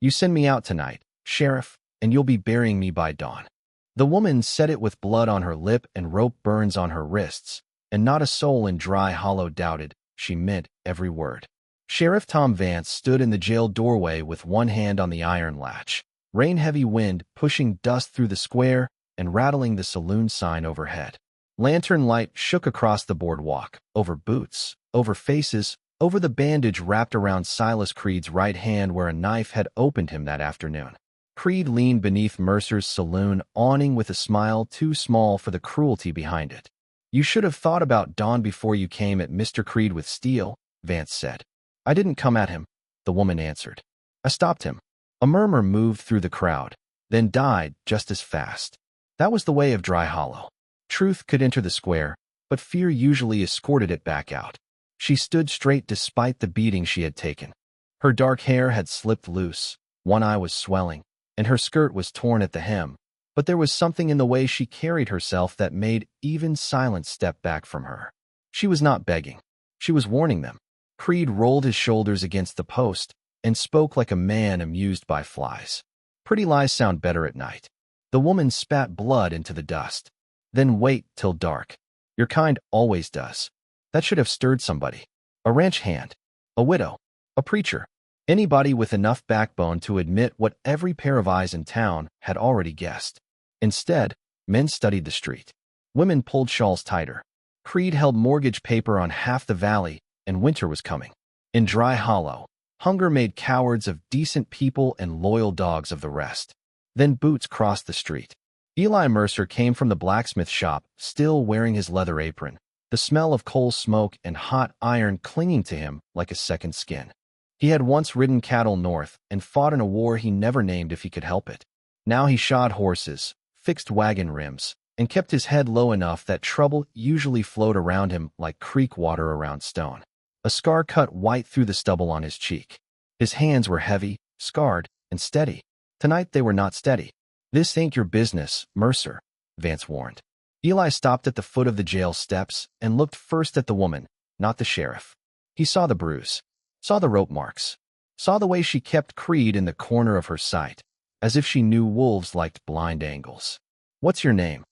You send me out tonight, Sheriff, and you'll be burying me by dawn." The woman said it with blood on her lip and rope burns on her wrists, and not a soul in Dry Hollow doubted she meant every word. Sheriff Tom Vance stood in the jail doorway with one hand on the iron latch, rain-heavy wind pushing dust through the square and rattling the saloon sign overhead. Lantern light shook across the boardwalk, over boots, over faces, over the bandage wrapped around Silas Creed's right hand where a knife had opened him that afternoon. Creed leaned beneath Mercer's saloon awning with a smile too small for the cruelty behind it. "You should have thought about Dawn before you came at Mr. Creed with steel," Vance said. "I didn't come at him," the woman answered. "I stopped him." A murmur moved through the crowd, then died just as fast. That was the way of Dry Hollow. Truth could enter the square, but fear usually escorted it back out. She stood straight despite the beating she had taken. Her dark hair had slipped loose, one eye was swelling, and her skirt was torn at the hem, but there was something in the way she carried herself that made even silence step back from her. She was not begging. She was warning them. Creed rolled his shoulders against the post and spoke like a man amused by flies. "Pretty lies sound better at night." The woman spat blood into the dust. "Then wait till dark. Your kind always does." That should have stirred somebody. A ranch hand, a widow, a preacher, anybody with enough backbone to admit what every pair of eyes in town had already guessed. Instead, men studied the street. Women pulled shawls tighter. Creed held mortgage paper on half the valley, and winter was coming. In Dry Hollow, hunger made cowards of decent people and loyal dogs of the rest. Then boots crossed the street. Eli Mercer came from the blacksmith shop, still wearing his leather apron, the smell of coal smoke and hot iron clinging to him like a second skin. He had once ridden cattle north and fought in a war he never named if he could help it. Now he shod horses, fixed wagon rims, and kept his head low enough that trouble usually flowed around him like creek water around stone. A scar cut white through the stubble on his cheek. His hands were heavy, scarred, and steady. Tonight they were not steady. "This ain't your business, Mercer," Vance warned. Eli stopped at the foot of the jail steps and looked first at the woman, not the sheriff. He saw the bruise, saw the rope marks, saw the way she kept Creed in the corner of her sight, as if she knew wolves liked blind angles. "What's your name?"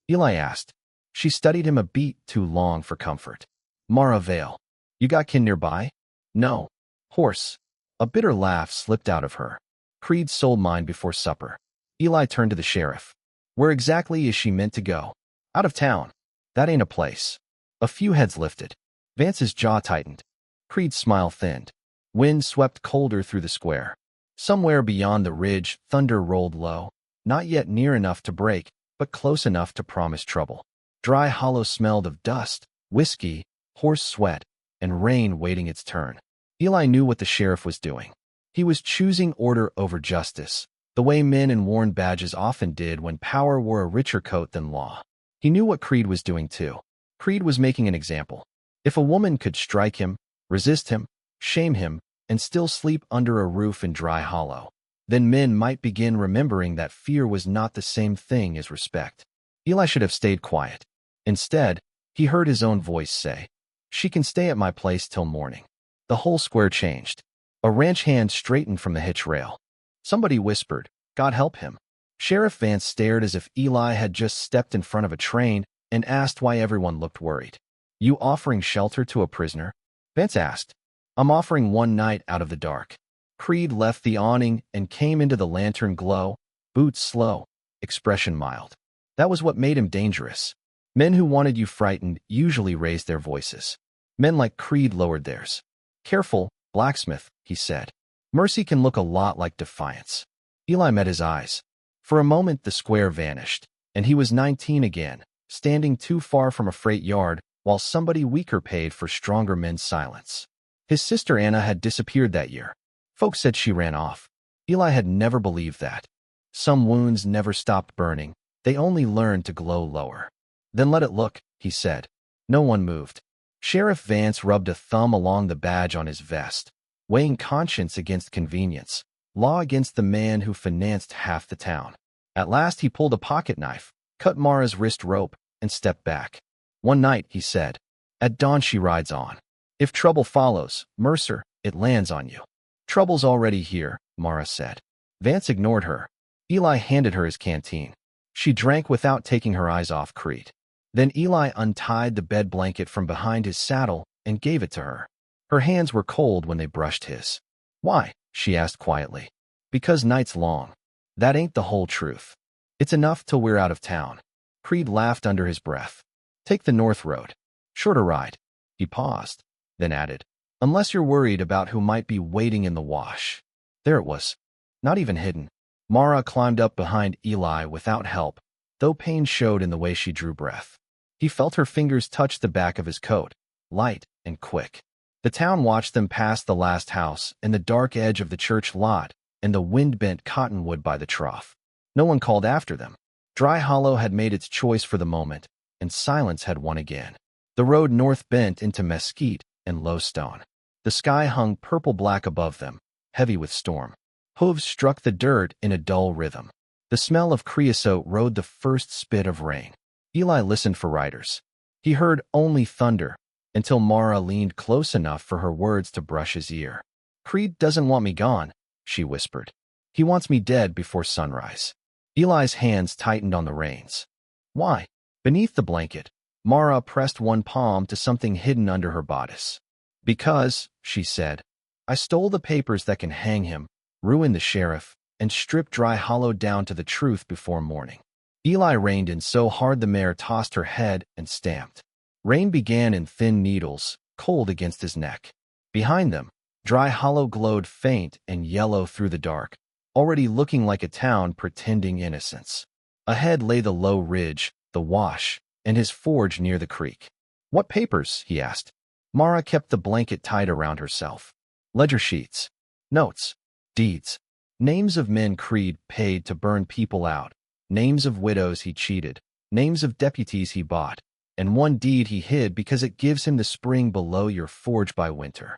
Eli asked. She studied him a beat too long for comfort. "Mara Vale. You got kin nearby?" "No." "Horse." A bitter laugh slipped out of her. "Creed sold mine before supper." Eli turned to the sheriff. "Where exactly is she meant to go?" "Out of town." "That ain't a place." A few heads lifted. Vance's jaw tightened. Creed's smile thinned. Wind swept colder through the square. Somewhere beyond the ridge, thunder rolled low, not yet near enough to break, but close enough to promise trouble. Dry Hollow smelled of dust, whiskey, horse sweat, and rain waiting its turn. Eli knew what the sheriff was doing. He was choosing order over justice, the way men in worn badges often did when power wore a richer coat than law. He knew what Creed was doing too. Creed was making an example. If a woman could strike him, resist him, shame him, and still sleep under a roof in Dry Hollow, then men might begin remembering that fear was not the same thing as respect. Eli should have stayed quiet. Instead, he heard his own voice say, "She can stay at my place till morning." The whole square changed. A ranch hand straightened from the hitch rail. Somebody whispered, "God help him." Sheriff Vance stared as if Eli had just stepped in front of a train and asked why everyone looked worried. "You offering shelter to a prisoner?" Vance asked. "I'm offering one night out of the dark." Creed left the awning and came into the lantern glow, boots slow, expression mild. That was what made him dangerous. Men who wanted you frightened usually raised their voices. Men like Creed lowered theirs. "Careful, blacksmith," he said. "Mercy can look a lot like defiance." Eli met his eyes. For a moment the square vanished, and he was 19 again, standing too far from a freight yard while somebody weaker paid for stronger men's silence. His sister Anna had disappeared that year. Folks said she ran off. Eli had never believed that. Some wounds never stopped burning. They only learned to glow lower. "Then let it look," he said. No one moved. Sheriff Vance rubbed a thumb along the badge on his vest, weighing conscience against convenience, law against the man who financed half the town. At last he pulled a pocket knife, cut Mara's wrist rope, and stepped back. "One night," he said. "At dawn she rides on. If trouble follows, Mercer, it lands on you." Trouble's already here, Mara said. Vance ignored her. Eli handed her his canteen. She drank without taking her eyes off Creed. Then Eli untied the bed blanket from behind his saddle and gave it to her. Her hands were cold when they brushed his. Why? She asked quietly. Because night's long. That ain't the whole truth. It's enough till we're out of town. Creed laughed under his breath. Take the north road. Shorter ride. He paused, then added, unless you're worried about who might be waiting in the wash. There it was. Not even hidden. Mara climbed up behind Eli without help, though pain showed in the way she drew breath. He felt her fingers touch the back of his coat, light and quick. The town watched them pass the last house and the dark edge of the church lot and the wind-bent cottonwood by the trough. No one called after them. Dry Hollow had made its choice for the moment, and silence had won again. The road north bent into mesquite and low stone. The sky hung purple-black above them, heavy with storm. Hooves struck the dirt in a dull rhythm. The smell of creosote rode the first spit of rain. Eli listened for riders. He heard only thunder, until Mara leaned close enough for her words to brush his ear. Creed doesn't want me gone, she whispered. He wants me dead before sunrise. Eli's hands tightened on the reins. Why? Beneath the blanket, Mara pressed one palm to something hidden under her bodice. Because, she said, I stole the papers that can hang him, ruin the sheriff, and strip Dry Hollow down to the truth before morning. Eli reined in so hard the mare tossed her head and stamped. Rain began in thin needles, cold against his neck. Behind them, Dry Hollow glowed faint and yellow through the dark, already looking like a town pretending innocence. Ahead lay the low ridge, the wash, and his forge near the creek. What papers? He asked. Mara kept the blanket tight around herself. Ledger sheets. Notes. Deeds. Names of men Creed paid to burn people out. Names of widows he cheated. Names of deputies he bought. And one deed he hid because it gives him the spring below your forge by winter.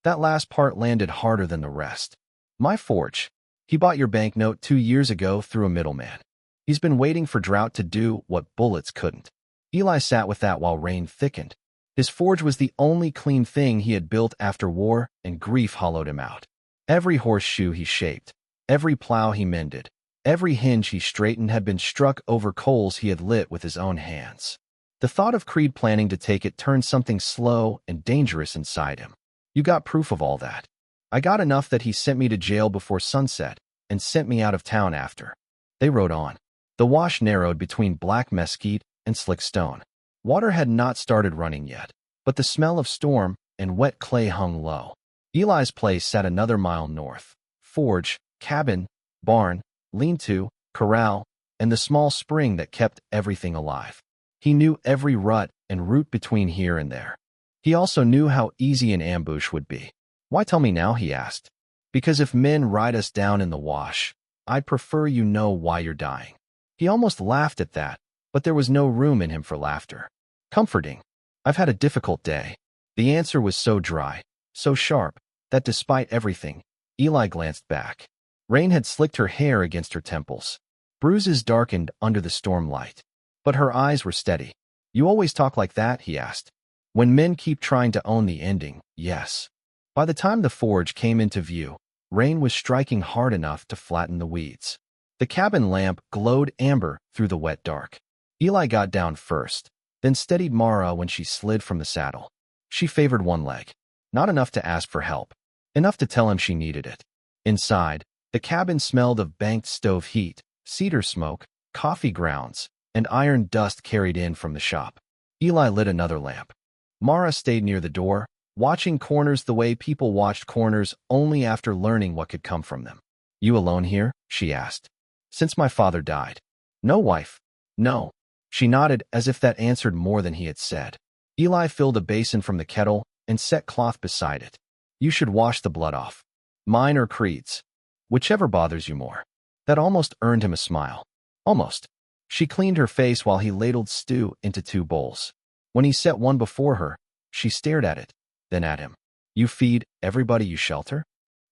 That last part landed harder than the rest. My forge. He bought your banknote 2 years ago through a middleman. He's been waiting for drought to do what bullets couldn't. Eli sat with that while rain thickened. His forge was the only clean thing he had built after war, and grief hollowed him out. Every horseshoe he shaped, every plow he mended, every hinge he straightened had been struck over coals he had lit with his own hands. The thought of Creed planning to take it turned something slow and dangerous inside him. You got proof of all that. I got enough that he sent me to jail before sunset and sent me out of town after. They rode on. The wash narrowed between black mesquite and slick stone. Water had not started running yet, but the smell of storm and wet clay hung low. Eli's place sat another mile north. Forge, cabin, barn, lean-to, corral, and the small spring that kept everything alive. He knew every rut and route between here and there. He also knew how easy an ambush would be. Why tell me now, he asked. Because if men ride us down in the wash, I'd prefer you know why you're dying. He almost laughed at that, but there was no room in him for laughter. Comforting. I've had a difficult day. The answer was so dry, so sharp, that despite everything, Eli glanced back. Rain had slicked her hair against her temples. Bruises darkened under the storm light. But her eyes were steady. You always talk like that, he asked. When men keep trying to own the ending, yes. By the time the forge came into view, rain was striking hard enough to flatten the weeds. The cabin lamp glowed amber through the wet dark. Eli got down first, then steadied Mara when she slid from the saddle. She favored one leg. Not enough to ask for help. Enough to tell him she needed it. Inside, the cabin smelled of banked stove heat, cedar smoke, coffee grounds, and iron dust carried in from the shop. Eli lit another lamp. Mara stayed near the door, watching corners the way people watched corners only after learning what could come from them. You alone here? She asked. Since my father died. No wife. No. She nodded as if that answered more than he had said. Eli filled a basin from the kettle and set cloth beside it. You should wash the blood off. Mine or Creed's. Whichever bothers you more. That almost earned him a smile. Almost. She cleaned her face while he ladled stew into 2 bowls. When he set one before her, she stared at it, then at him. You feed everybody you shelter?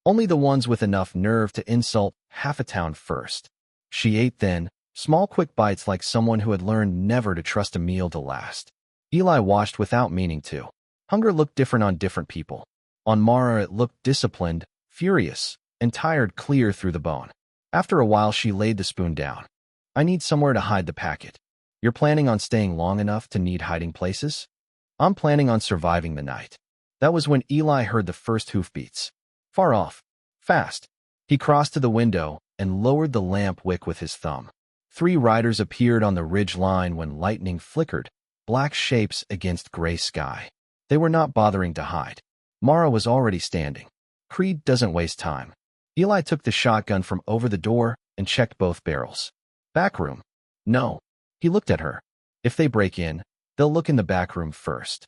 Only the ones with enough nerve to insult half a town first. She ate then, small quick bites like someone who had learned never to trust a meal to last. Eli watched without meaning to. Hunger looked different on different people. On Mara it looked disciplined, furious and tired clear through the bone. After a while, she laid the spoon down. I need somewhere to hide the packet. You're planning on staying long enough to need hiding places? I'm planning on surviving the night. That was when Eli heard the first hoofbeats. Far off. Fast. He crossed to the window and lowered the lamp wick with his thumb. 3 riders appeared on the ridge line when lightning flickered, black shapes against gray sky. They were not bothering to hide. Mara was already standing. Creed doesn't waste time. Eli took the shotgun from over the door and checked both barrels. Back room? No. He looked at her. If they break in, they'll look in the back room first.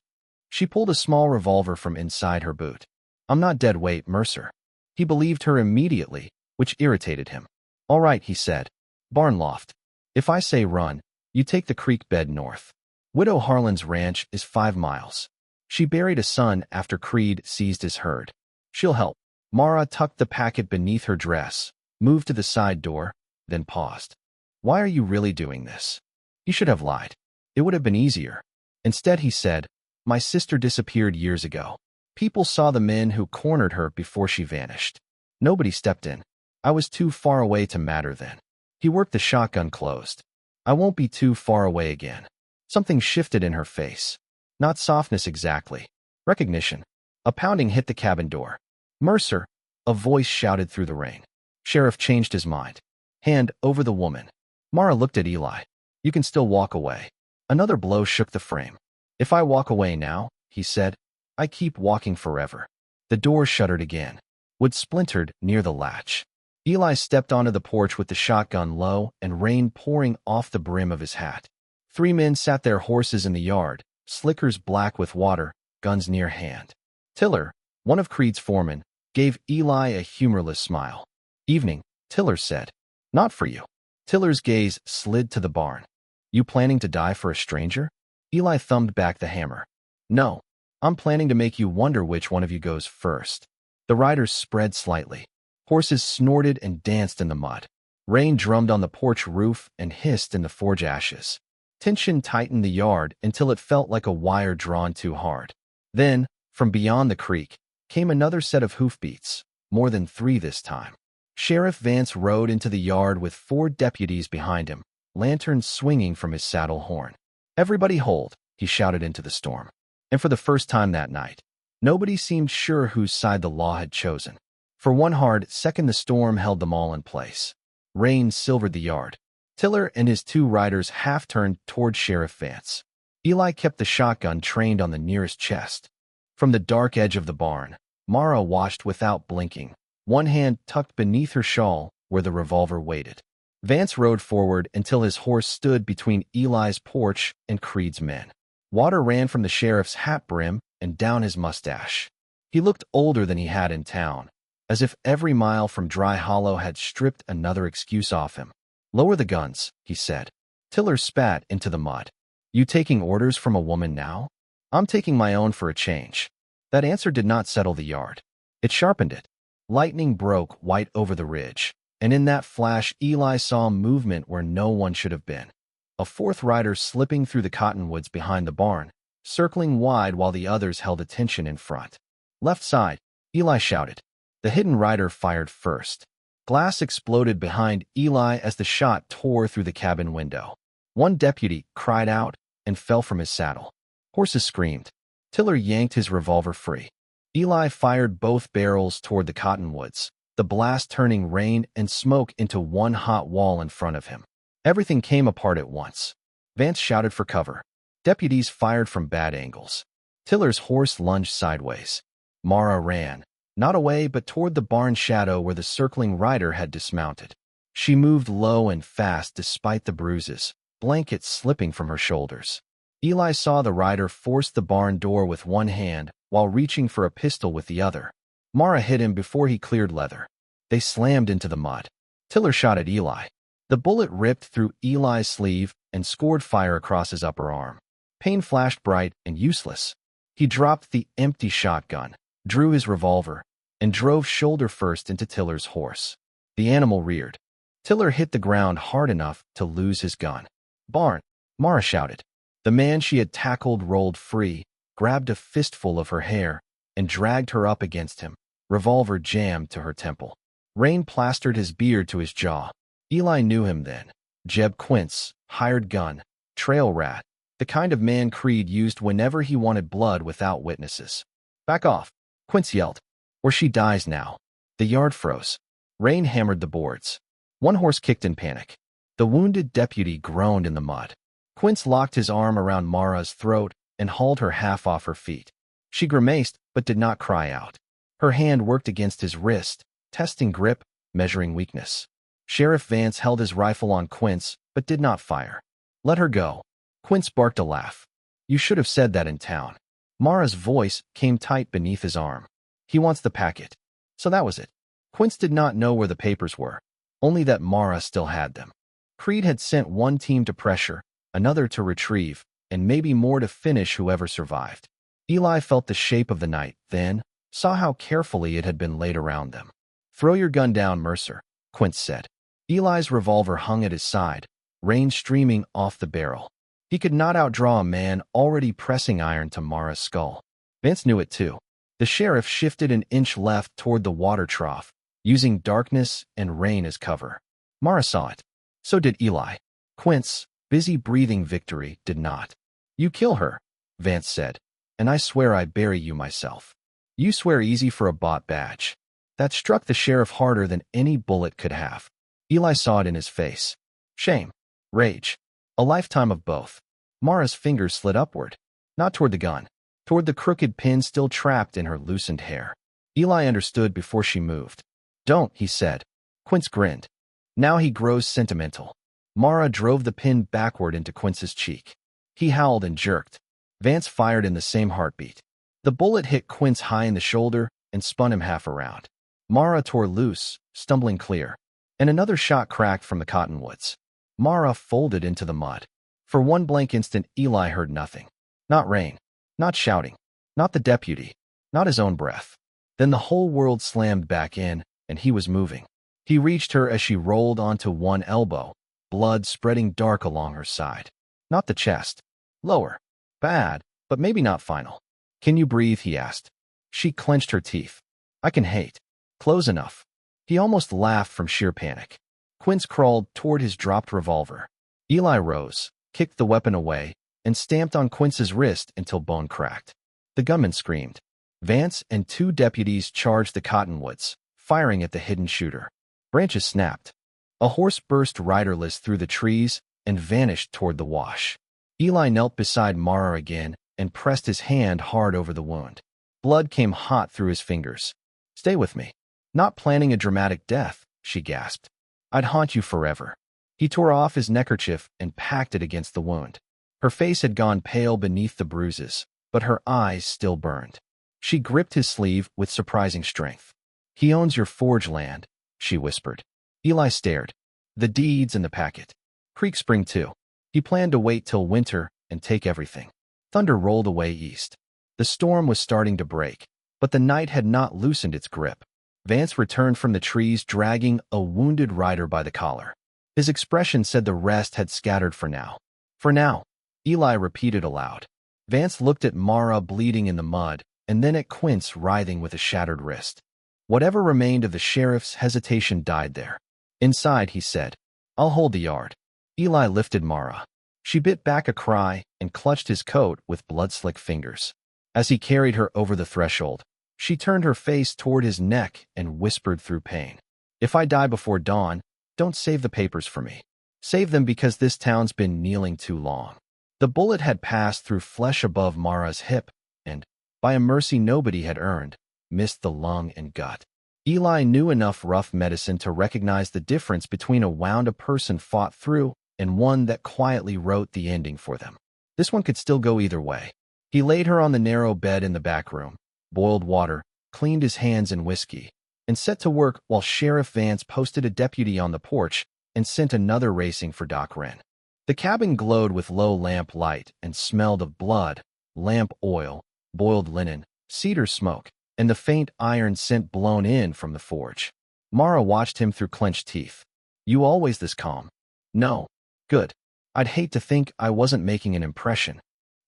She pulled a small revolver from inside her boot. I'm not dead weight, Mercer. He believed her immediately, which irritated him. All right, he said. Barn loft. If I say run, you take the creek bed north. Widow Harlan's ranch is 5 miles. She buried a son after Creed seized his herd. She'll help. Mara tucked the packet beneath her dress, moved to the side door, then paused. Why are you really doing this? He should have lied. It would have been easier. Instead, he said, my sister disappeared years ago. People saw the men who cornered her before she vanished. Nobody stepped in. I was too far away to matter then. He worked the shotgun closed. I won't be too far away again. Something shifted in her face. Not softness exactly. Recognition. A pounding hit the cabin door. Mercer, a voice shouted through the rain. Sheriff changed his mind. Hand over the woman. Mara looked at Eli. You can still walk away. Another blow shook the frame. If I walk away now, he said, I keep walking forever. The door shuddered again. Wood splintered near the latch. Eli stepped onto the porch with the shotgun low and rain pouring off the brim of his hat. 3 men sat their horses in the yard, slickers black with water, guns near hand. Tiller, one of Creed's foremen, gave Eli a humorless smile. Evening, Tiller said. Not for you. Tiller's gaze slid to the barn. You planning to die for a stranger? Eli thumbed back the hammer. No. I'm planning to make you wonder which one of you goes first. The riders spread slightly. Horses snorted and danced in the mud. Rain drummed on the porch roof and hissed in the forge ashes. Tension tightened the yard until it felt like a wire drawn too hard. Then, from beyond the creek, came another set of hoofbeats, more than 3 this time. Sheriff Vance rode into the yard with 4 deputies behind him, lanterns swinging from his saddle horn. Everybody hold, he shouted into the storm. And for the first time that night, nobody seemed sure whose side the law had chosen. For one hard second, the storm held them all in place. Rain silvered the yard. Tiller and his 2 riders half-turned toward Sheriff Vance. Eli kept the shotgun trained on the nearest chest. From the dark edge of the barn, Mara watched without blinking, one hand tucked beneath her shawl where the revolver waited. Vance rode forward until his horse stood between Eli's porch and Creed's men. Water ran from the sheriff's hat brim and down his mustache. He looked older than he had in town, as if every mile from Dry Hollow had stripped another excuse off him. Lower the guns, he said. Tiller spat into the mud. You taking orders from a woman now? I'm taking my own for a change. That answer did not settle the yard. It sharpened it. Lightning broke white over the ridge, and in that flash Eli saw movement where no one should have been. A 4th rider slipping through the cottonwoods behind the barn, circling wide while the others held attention in front. Left side, Eli shouted. The hidden rider fired first. Glass exploded behind Eli as the shot tore through the cabin window. One deputy cried out and fell from his saddle. Horses screamed. Tiller yanked his revolver free. Eli fired both barrels toward the cottonwoods, the blast turning rain and smoke into one hot wall in front of him. Everything came apart at once. Vance shouted for cover. Deputies fired from bad angles. Tiller's horse lunged sideways. Mara ran, not away but toward the barn shadow where the circling rider had dismounted. She moved low and fast despite the bruises, blankets slipping from her shoulders. Eli saw the rider force the barn door with one hand while reaching for a pistol with the other. Mara hit him before he cleared leather. They slammed into the mud. Tiller shot at Eli. The bullet ripped through Eli's sleeve and scored fire across his upper arm. Pain flashed bright and useless. He dropped the empty shotgun, drew his revolver, and drove shoulder first into Tiller's horse. The animal reared. Tiller hit the ground hard enough to lose his gun. Barn, Mara shouted. The man she had tackled rolled free, grabbed a fistful of her hair, and dragged her up against him, revolver jammed to her temple. Rain plastered his beard to his jaw. Eli knew him then. Jeb Quince, hired gun, trail rat, the kind of man Creed used whenever he wanted blood without witnesses. Back off, Quince yelled, or she dies now. The yard froze. Rain hammered the boards. One horse kicked in panic. The wounded deputy groaned in the mud. Quince locked his arm around Mara's throat and hauled her half off her feet. She grimaced but did not cry out. Her hand worked against his wrist, testing grip, measuring weakness. Sheriff Vance held his rifle on Quince but did not fire. Let her go. Quince barked a laugh. You should have said that in town. Mara's voice came tight beneath his arm. He wants the packet. So that was it. Quince did not know where the papers were, only that Mara still had them. Creed had sent one team to pressure, another to retrieve, and maybe more to finish whoever survived. Eli felt the shape of the night, then saw how carefully it had been laid around them. Throw your gun down, Mercer, Quince said. Eli's revolver hung at his side, rain streaming off the barrel. He could not outdraw a man already pressing iron to Mara's skull. Vance knew it too. The sheriff shifted an inch left toward the water trough, using darkness and rain as cover. Mara saw it. So did Eli. Quince, busy breathing victory, did not. You kill her, Vance said, and I swear I bury you myself. You swear easy for a bought badge. That struck the sheriff harder than any bullet could have. Eli saw it in his face. Shame. Rage. A lifetime of both. Mara's fingers slid upward, not toward the gun, toward the crooked pin still trapped in her loosened hair. Eli understood before she moved. Don't, he said. Quince grinned. Now he grows sentimental. Mara drove the pin backward into Quince's cheek. He howled and jerked. Vance fired in the same heartbeat. The bullet hit Quince high in the shoulder and spun him half around. Mara tore loose, stumbling clear, and another shot cracked from the cottonwoods. Mara folded into the mud. For one blank instant, Eli heard nothing. Not rain, not shouting, not the deputy, not his own breath. Then the whole world slammed back in, and he was moving. He reached her as she rolled onto one elbow, blood spreading dark along her side. Not the chest. Lower. Bad, but maybe not final. Can you breathe, he asked. She clenched her teeth. I can hate. Close enough. He almost laughed from sheer panic. Quince crawled toward his dropped revolver. Eli rose, kicked the weapon away, and stamped on Quince's wrist until bone cracked. The gunman screamed. Vance and two deputies charged the cottonwoods, firing at the hidden shooter. Branches snapped. A horse burst riderless through the trees and vanished toward the wash. Eli knelt beside Mara again and pressed his hand hard over the wound. Blood came hot through his fingers. Stay with me. Not planning a dramatic death, she gasped. I'd haunt you forever. He tore off his neckerchief and packed it against the wound. Her face had gone pale beneath the bruises, but her eyes still burned. She gripped his sleeve with surprising strength. He owns your forge land, she whispered. Eli stared. The deeds and the packet. Creek Spring too. He planned to wait till winter and take everything. Thunder rolled away east. The storm was starting to break, but the night had not loosened its grip. Vance returned from the trees dragging a wounded rider by the collar. His expression said the rest had scattered for now. For now, Eli repeated aloud. Vance looked at Mara bleeding in the mud, and then at Quince writhing with a shattered wrist. Whatever remained of the sheriff's hesitation died there. Inside, he said, I'll hold the yard. Eli lifted Mara. She bit back a cry and clutched his coat with blood-slick fingers. As he carried her over the threshold, she turned her face toward his neck and whispered through pain. If I die before dawn, don't save the papers for me. Save them because this town's been kneeling too long. The bullet had passed through flesh above Mara's hip and, by a mercy nobody had earned, missed the lung and gut. Eli knew enough rough medicine to recognize the difference between a wound a person fought through and one that quietly wrote the ending for them. This one could still go either way. He laid her on the narrow bed in the back room, boiled water, cleaned his hands in whiskey, and set to work while Sheriff Vance posted a deputy on the porch and sent another racing for Doc Wren. The cabin glowed with low lamp light and smelled of blood, lamp oil, boiled linen, cedar smoke, and the faint iron scent blown in from the forge. Mara watched him through clenched teeth. You always this calm? No. Good. I'd hate to think I wasn't making an impression.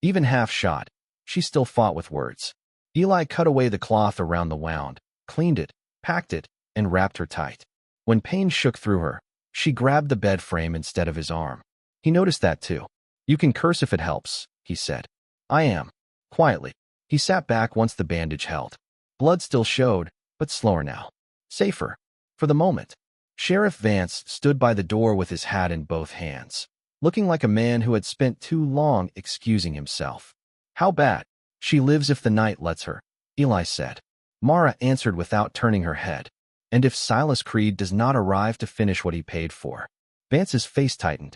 Even half shot, she still fought with words. Eli cut away the cloth around the wound, cleaned it, packed it, and wrapped her tight. When pain shook through her, she grabbed the bed frame instead of his arm. He noticed that too. "You can curse if it helps," he said. "I am." Quietly, he sat back once the bandage held. Blood still showed, but slower now. Safer. For the moment. Sheriff Vance stood by the door with his hat in both hands, looking like a man who had spent too long excusing himself. "How bad?" "She lives if the night lets her," Eli said. Mara answered without turning her head. "And if Silas Creed does not arrive to finish what he paid for?" Vance's face tightened.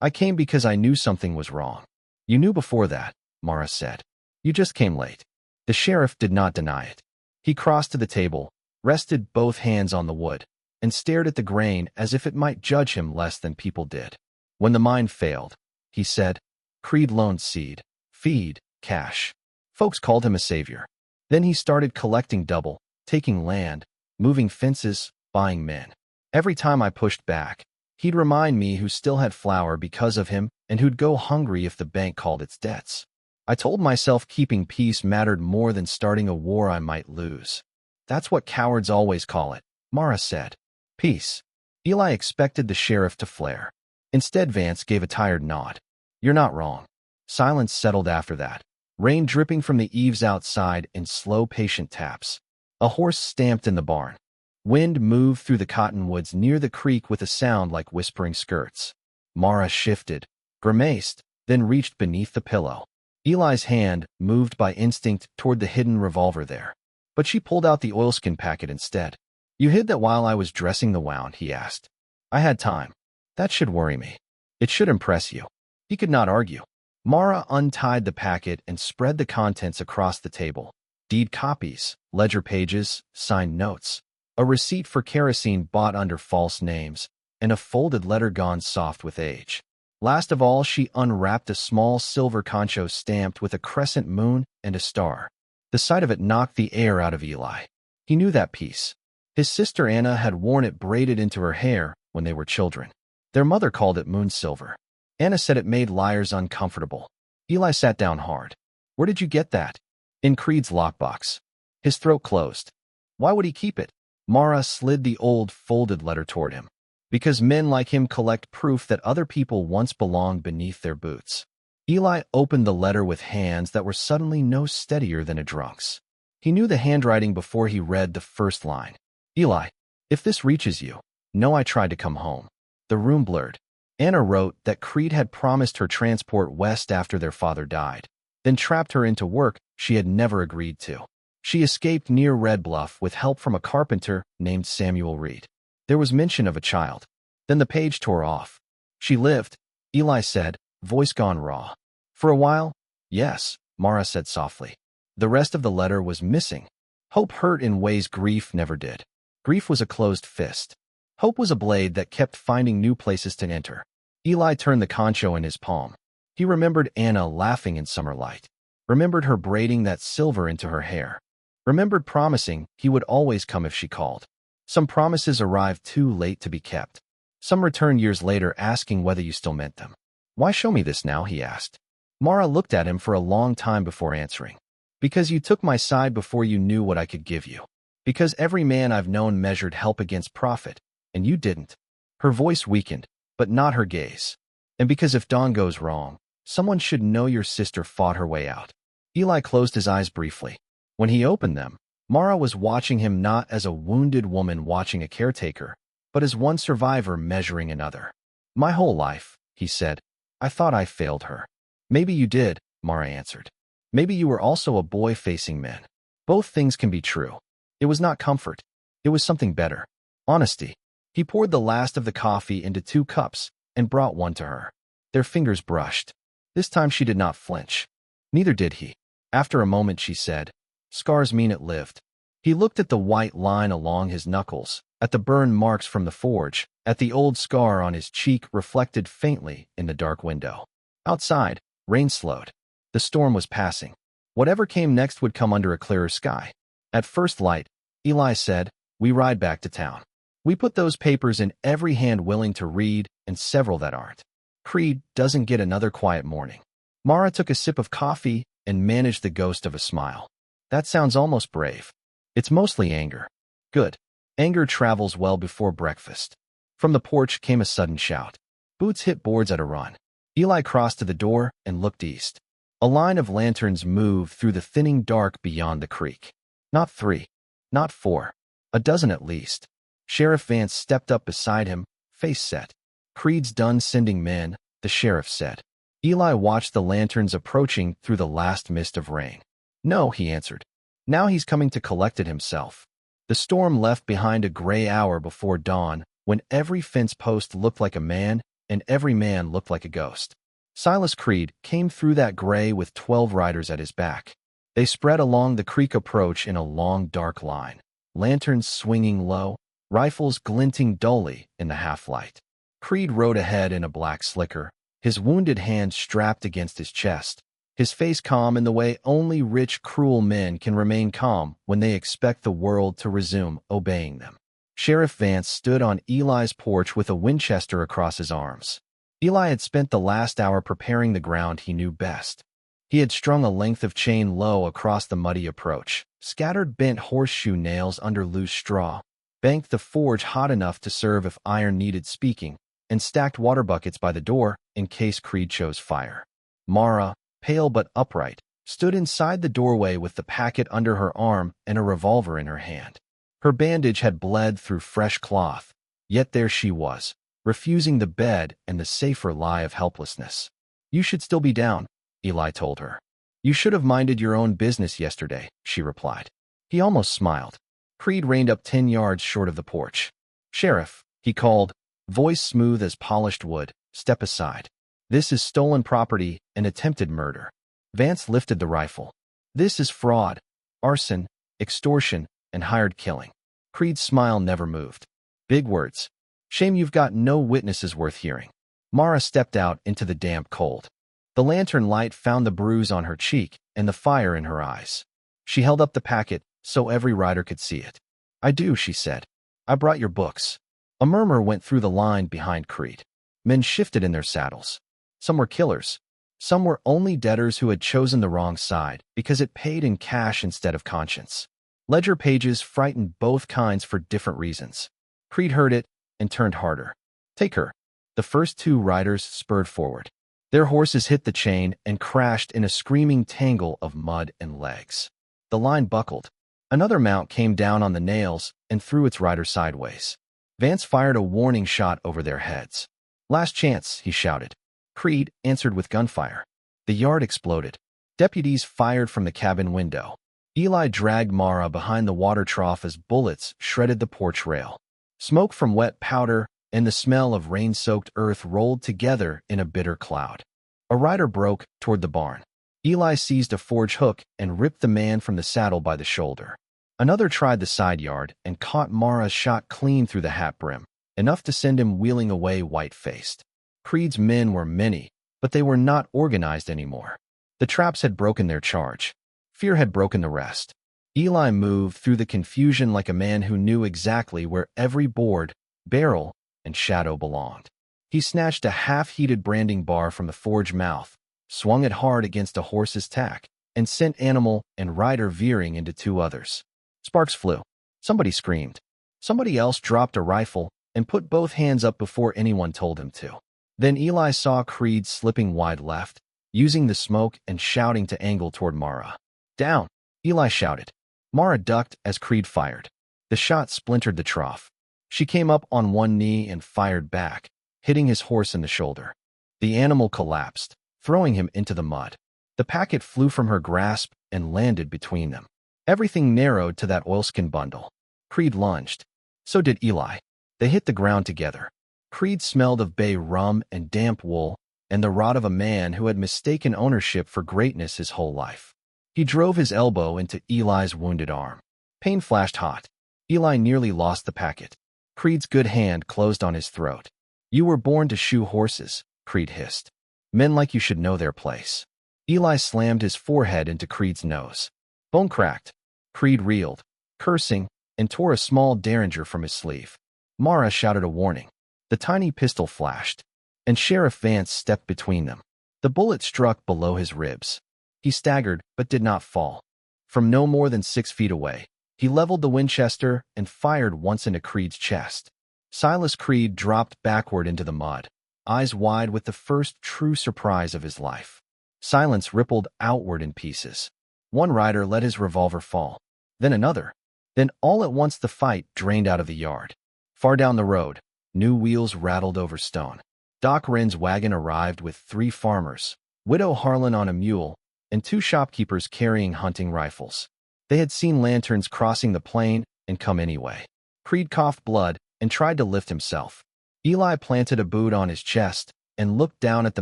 "I came because I knew something was wrong." "You knew before that," Mara said. "You just came late." The sheriff did not deny it. He crossed to the table, rested both hands on the wood, and stared at the grain as if it might judge him less than people did. "When the mine failed," he said, "Creed loaned seed, feed, cash. Folks called him a savior. Then he started collecting double, taking land, moving fences, buying men. Every time I pushed back, he'd remind me who still had flour because of him and who'd go hungry if the bank called its debts. I told myself keeping peace mattered more than starting a war I might lose." "That's what cowards always call it," Mara said. "Peace." Eli expected the sheriff to flare. Instead, Vance gave a tired nod. "You're not wrong." Silence settled after that, rain dripping from the eaves outside in slow, patient taps. A horse stamped in the barn. Wind moved through the cottonwoods near the creek with a sound like whispering skirts. Mara shifted, grimaced, then reached beneath the pillow. Eli's hand moved by instinct toward the hidden revolver there, but she pulled out the oilskin packet instead. "You hid that while I was dressing the wound?" he asked. "I had time." "That should worry me." "It should impress you." He could not argue. Mara untied the packet and spread the contents across the table. Deed copies, ledger pages, signed notes, a receipt for kerosene bought under false names, and a folded letter gone soft with age. Last of all, she unwrapped a small silver concho stamped with a crescent moon and a star. The sight of it knocked the air out of Eli. He knew that piece. His sister Anna had worn it braided into her hair when they were children. Their mother called it moon silver. Anna said it made liars uncomfortable. Eli sat down hard. "Where did you get that?" "In Creed's lockbox." His throat closed. "Why would he keep it?" Mara slid the old, folded letter toward him. "Because men like him collect proof that other people once belonged beneath their boots." Eli opened the letter with hands that were suddenly no steadier than a drunk's. He knew the handwriting before he read the first line. "Eli, if this reaches you, know I tried to come home." The room blurred. Anna wrote that Creed had promised her transport west after their father died, then trapped her into work she had never agreed to. She escaped near Red Bluff with help from a carpenter named Samuel Reed. There was mention of a child. Then the page tore off. "She lived," Eli said, voice gone raw. "For a while?" "Yes," Mara said softly. The rest of the letter was missing. Hope hurt in ways grief never did. Grief was a closed fist. Hope was a blade that kept finding new places to enter. Eli turned the concho in his palm. He remembered Anna laughing in summer light. Remembered her braiding that silver into her hair. Remembered promising he would always come if she called. Some promises arrived too late to be kept. Some returned years later asking whether you still meant them. "Why show me this now?" he asked. Mara looked at him for a long time before answering. "Because you took my side before you knew what I could give you. Because every man I've known measured help against profit, and you didn't." Her voice weakened, but not her gaze. "And because if Dawn goes wrong, someone should know your sister fought her way out." Eli closed his eyes briefly. When he opened them, Mara was watching him not as a wounded woman watching a caretaker, but as one survivor measuring another. "My whole life," he said, "I thought I failed her." "Maybe you did," Mara answered. "Maybe you were also a boy facing men. Both things can be true." It was not comfort. It was something better. Honesty. He poured the last of the coffee into 2 cups and brought one to her. Their fingers brushed. This time she did not flinch. Neither did he. After a moment she said, "Scars mean it lived." He looked at the white line along his knuckles, at the burn marks from the forge, at the old scar on his cheek reflected faintly in the dark window. Outside, rain slowed. The storm was passing. Whatever came next would come under a clearer sky. At first light, Eli said, "We ride back to town. We put those papers in every hand willing to read and several that aren't. Creed doesn't get another quiet morning." Mara took a sip of coffee and managed the ghost of a smile. "That sounds almost brave." It's mostly anger. Good. Anger travels well before breakfast. From the porch came a sudden shout. Boots hit boards at a run. Eli crossed to the door and looked east. A line of lanterns moved through the thinning dark beyond the creek. Not 3. Not 4. A dozen at least. Sheriff Vance stepped up beside him, face set. Creed's done sending men, the sheriff said. Eli watched the lanterns approaching through the last mist of rain. No, he answered. Now he's coming to collect it himself. The storm left behind a gray hour before dawn, when every fence post looked like a man and every man looked like a ghost. Silas Creed came through that gray with 12 riders at his back. They spread along the creek approach in a long, dark line, lanterns swinging low, rifles glinting dully in the half-light. Creed rode ahead in a black slicker, his wounded hand strapped against his chest, his face calm in the way only rich, cruel men can remain calm when they expect the world to resume obeying them. Sheriff Vance stood on Eli's porch with a Winchester across his arms. Eli had spent the last hour preparing the ground he knew best. He had strung a length of chain low across the muddy approach, scattered bent horseshoe nails under loose straw, banked the forge hot enough to serve if iron needed speaking, and stacked water buckets by the door in case Creed chose fire. Mara, pale but upright, stood inside the doorway with the packet under her arm and a revolver in her hand. Her bandage had bled through fresh cloth, yet there she was, refusing the bed and the safer lie of helplessness. You should still be down, Eli told her. You should have minded your own business yesterday, she replied. He almost smiled. Creed reined up 10 yards short of the porch. Sheriff, he called, voice smooth as polished wood, step aside. This is stolen property and attempted murder. Vance lifted the rifle. This is fraud, arson, extortion, and hired killing. Creed's smile never moved. Big words. Shame you've got no witnesses worth hearing. Mara stepped out into the damp cold. The lantern light found the bruise on her cheek and the fire in her eyes. She held up the packet so every rider could see it. I do, she said. I brought your books. A murmur went through the line behind Creed. Men shifted in their saddles. Some were killers. Some were only debtors who had chosen the wrong side because it paid in cash instead of conscience. Ledger pages frightened both kinds for different reasons. Creed heard it and turned harder. Take her. The first 2 riders spurred forward. Their horses hit the chain and crashed in a screaming tangle of mud and legs. The line buckled. Another mount came down on the nails and threw its rider sideways. Vance fired a warning shot over their heads. Last chance, he shouted. Creed answered with gunfire. The yard exploded. Deputies fired from the cabin window. Eli dragged Mara behind the water trough as bullets shredded the porch rail. Smoke from wet powder and the smell of rain-soaked earth rolled together in a bitter cloud. A rider broke toward the barn. Eli seized a forge hook and ripped the man from the saddle by the shoulder. Another tried the side yard and caught Mara's shot clean through the hat brim, enough to send him wheeling away white-faced. Creed's men were many, but they were not organized anymore. The traps had broken their charge. Fear had broken the rest. Eli moved through the confusion like a man who knew exactly where every board, barrel, and shadow belonged. He snatched a half-heated branding bar from the forge mouth, swung it hard against a horse's tack, and sent animal and rider veering into 2 others. Sparks flew. Somebody screamed. Somebody else dropped a rifle and put both hands up before anyone told him to. Then Eli saw Creed slipping wide left, using the smoke and shouting to angle toward Mara. Down, Eli shouted. Mara ducked as Creed fired. The shot splintered the trough. She came up on one knee and fired back, hitting his horse in the shoulder. The animal collapsed, throwing him into the mud. The packet flew from her grasp and landed between them. Everything narrowed to that oilskin bundle. Creed lunged. So did Eli. They hit the ground together. Creed smelled of bay rum and damp wool, and the rot of a man who had mistaken ownership for greatness his whole life. He drove his elbow into Eli's wounded arm. Pain flashed hot. Eli nearly lost the packet. Creed's good hand closed on his throat. You were born to shoe horses, Creed hissed. Men like you should know their place. Eli slammed his forehead into Creed's nose. Bone cracked. Creed reeled, cursing, and tore a small derringer from his sleeve. Mara shouted a warning. The tiny pistol flashed, and Sheriff Vance stepped between them. The bullet struck below his ribs. He staggered but did not fall. From no more than 6 feet away, He leveled the Winchester and fired once into Creed's chest. Silas Creed dropped backward into the mud, eyes wide with the first true surprise of his life. Silence rippled outward in pieces. One rider let his revolver fall, then another. Then all at once the fight drained out of the yard. Far down the road, new wheels rattled over stone. Doc Wren's wagon arrived with 3 farmers, Widow Harlan on a mule, and 2 shopkeepers carrying hunting rifles. They had seen lanterns crossing the plain and come anyway. Creed coughed blood and tried to lift himself. Eli planted a boot on his chest and looked down at the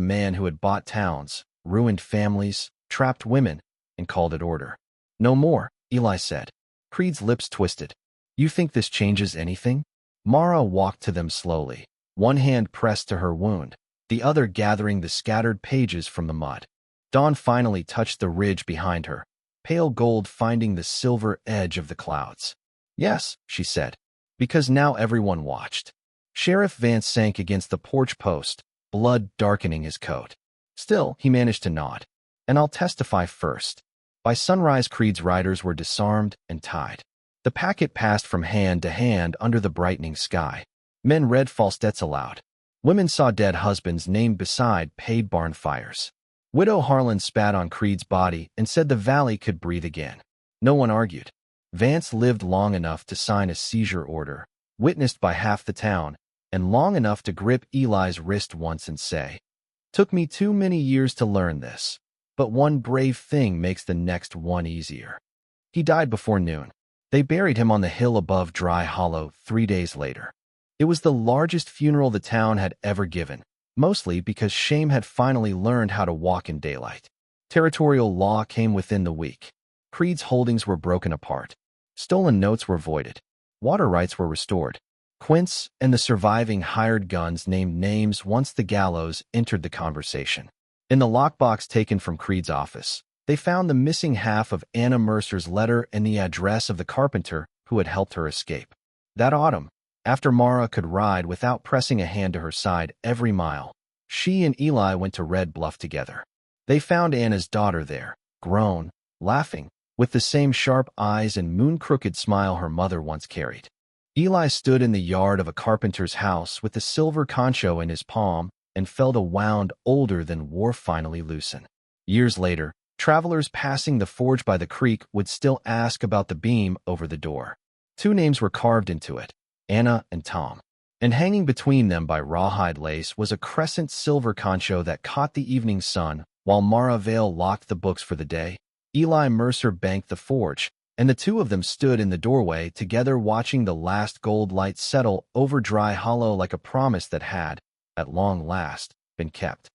man who had bought towns, ruined families, trapped women, and called it order. "No more," Eli said. Creed's lips twisted. "You think this changes anything?" Mara walked to them slowly, one hand pressed to her wound, the other gathering the scattered pages from the mud. Dawn finally touched the ridge behind her, pale gold finding the silver edge of the clouds. "Yes," she said, because now everyone watched. Sheriff Vance sank against the porch post, blood darkening his coat. Still, he managed to nod. "And I'll testify first." By sunrise, Creed's riders were disarmed and tied. The packet passed from hand to hand under the brightening sky. Men read false debts aloud. Women saw dead husbands named beside paid barn fires. Widow Harlan spat on Creed's body and said the valley could breathe again. No one argued. Vance lived long enough to sign a seizure order, witnessed by half the town, and long enough to grip Eli's wrist once and say, "Took me too many years to learn this, but one brave thing makes the next one easier." He died before noon. They buried him on the hill above Dry Hollow 3 days later. It was the largest funeral the town had ever given, mostly because shame had finally learned how to walk in daylight. Territorial law came within the week. Creed's holdings were broken apart. Stolen notes were voided. Water rights were restored. Quince and the surviving hired guns named names once the gallows entered the conversation. In the lockbox taken from Creed's office, they found the missing half of Anna Mercer's letter and the address of the carpenter who had helped her escape. That autumn, after Mara could ride without pressing a hand to her side every mile, she and Eli went to Red Bluff together. They found Anna's daughter there, grown, laughing, with the same sharp eyes and moon-crooked smile her mother once carried. Eli stood in the yard of a carpenter's house with the silver concho in his palm and felt a wound older than war finally loosen. Years later, travelers passing the forge by the creek would still ask about the beam over the door. 2 names were carved into it, Anna and Tom. And hanging between them by rawhide lace was a crescent silver concho that caught the evening sun while Mara Vale locked the books for the day. Eli Mercer banked the forge, and the 2 of them stood in the doorway together watching the last gold light settle over Dry Hollow like a promise that had, at long last, been kept.